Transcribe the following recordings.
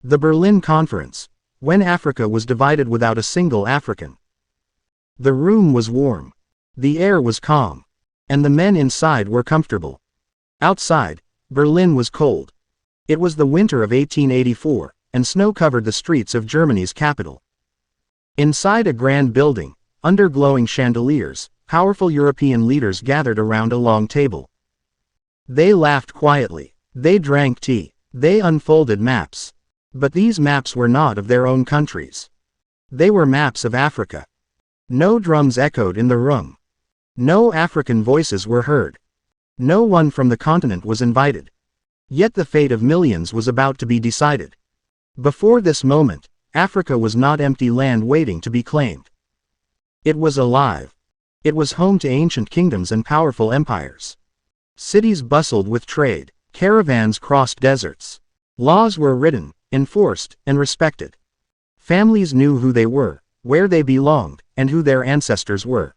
The Berlin Conference, when Africa was divided without a single African. The room was warm. The air was calm. And the men inside were comfortable. Outside, Berlin was cold. It was the winter of 1884, and snow covered the streets of Germany's capital. Inside a grand building, under glowing chandeliers, powerful European leaders gathered around a long table. They laughed quietly. They drank tea. They unfolded maps. But these maps were not of their own countries. They were maps of Africa. No drums echoed in the room. No African voices were heard. No one from the continent was invited. Yet the fate of millions was about to be decided. Before this moment, Africa was not empty land waiting to be claimed. It was alive. It was home to ancient kingdoms and powerful empires. Cities bustled with trade. Caravans crossed deserts. Laws were written, enforced, and respected. Families knew who they were, where they belonged, and who their ancestors were.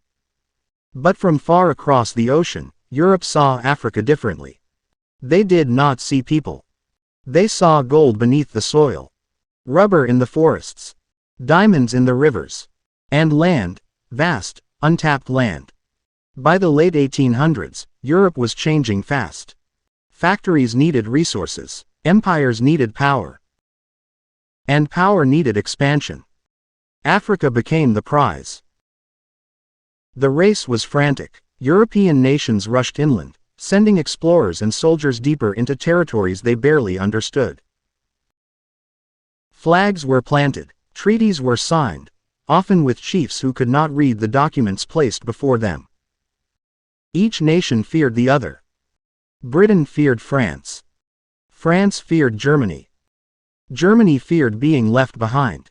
But from far across the ocean, Europe saw Africa differently. They did not see people. They saw gold beneath the soil, rubber in the forests, diamonds in the rivers, and land, vast, untapped land. By the late 1800s, Europe was changing fast. Factories needed resources, empires needed power, and power needed expansion. Africa became the prize. The race was frantic. European nations rushed inland, sending explorers and soldiers deeper into territories they barely understood. Flags were planted, treaties were signed, often with chiefs who could not read the documents placed before them. Each nation feared the other. Britain feared France. France feared Germany. Germany feared being left behind.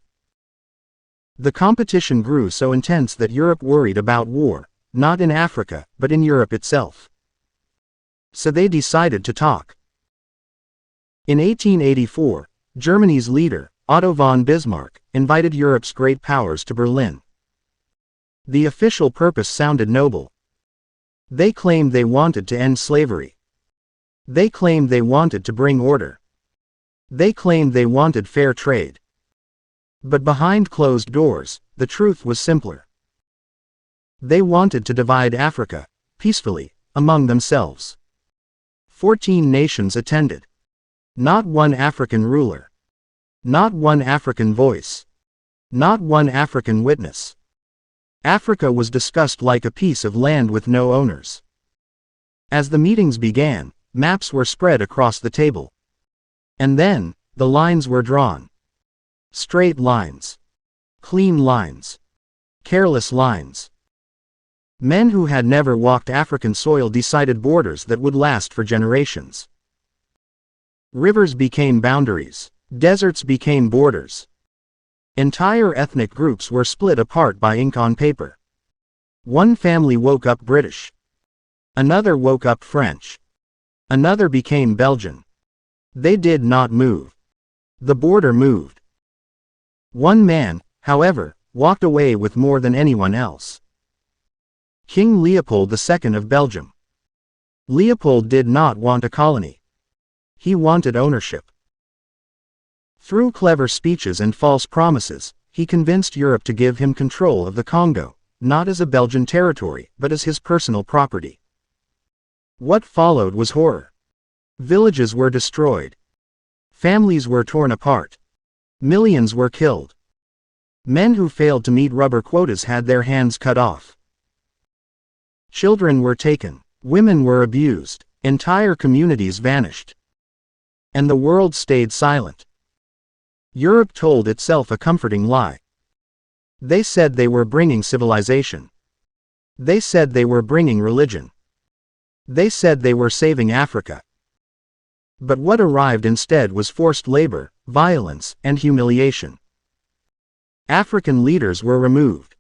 The competition grew so intense that Europe worried about war, not in Africa, but in Europe itself. So they decided to talk. In 1884, Germany's leader, Otto von Bismarck, invited Europe's great powers to Berlin. The official purpose sounded noble. They claimed they wanted to end slavery. They claimed they wanted to bring order. They claimed they wanted fair trade. But behind closed doors, the truth was simpler. They wanted to divide Africa, peacefully, among themselves. 14 nations attended. Not one African ruler. Not one African voice. Not one African witness. Africa was discussed like a piece of land with no owners. As the meetings began, maps were spread across the table. And then, the lines were drawn. Straight lines. Clean lines. Careless lines. Men who had never walked African soil decided borders that would last for generations. Rivers became boundaries. Deserts became borders. Entire ethnic groups were split apart by ink on paper. One family woke up British. Another woke up French. Another became Belgian. They did not move. The border moved. One man, however, walked away with more than anyone else. King Leopold II of Belgium. Leopold did not want a colony. He wanted ownership. Through clever speeches and false promises, he convinced Europe to give him control of the Congo, not as a Belgian territory, but as his personal property. What followed was horror. Villages were destroyed. Families were torn apart. Millions were killed. Men who failed to meet rubber quotas had their hands cut off. Children were taken. Women were abused. Entire communities vanished. And the world stayed silent. Europe told itself a comforting lie. They said they were bringing civilization. They said they were bringing religion. They said they were saving Africa. But what arrived instead was forced labor, violence, and humiliation. African leaders were removed.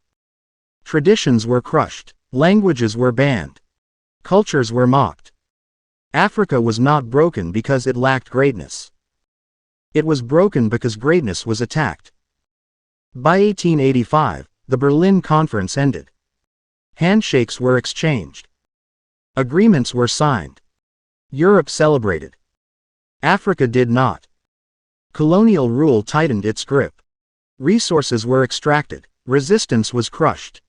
Traditions were crushed. Languages were banned. Cultures were mocked. Africa was not broken because it lacked greatness. It was broken because greatness was attacked. By 1885, the Berlin Conference ended. Handshakes were exchanged. Agreements were signed. Europe celebrated. Africa did not. Colonial rule tightened its grip. Resources were extracted, resistance was crushed.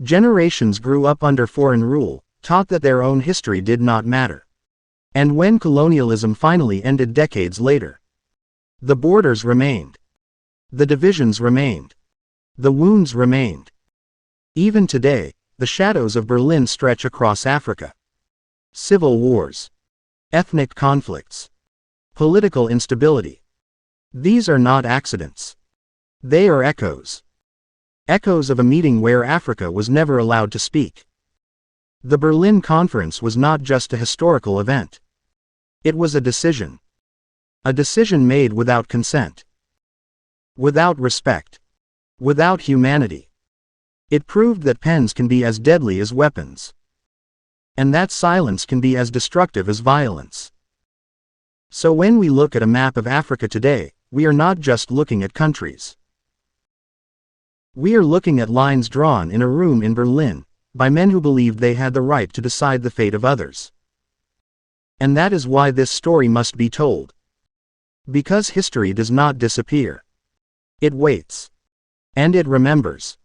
Generations grew up under foreign rule, taught that their own history did not matter. And when colonialism finally ended decades later, the borders remained. The divisions remained. The wounds remained. Even today, the shadows of Berlin stretch across Africa. Civil wars. Ethnic conflicts. Political instability. These are not accidents. They are echoes. Echoes of a meeting where Africa was never allowed to speak. The Berlin Conference was not just a historical event. It was a decision. A decision made without consent. Without respect. Without humanity. It proved that pens can be as deadly as weapons. And that silence can be as destructive as violence. So when we look at a map of Africa today, we are not just looking at countries. We are looking at lines drawn in a room in Berlin, by men who believed they had the right to decide the fate of others. And that is why this story must be told. Because history does not disappear. It waits. And it remembers.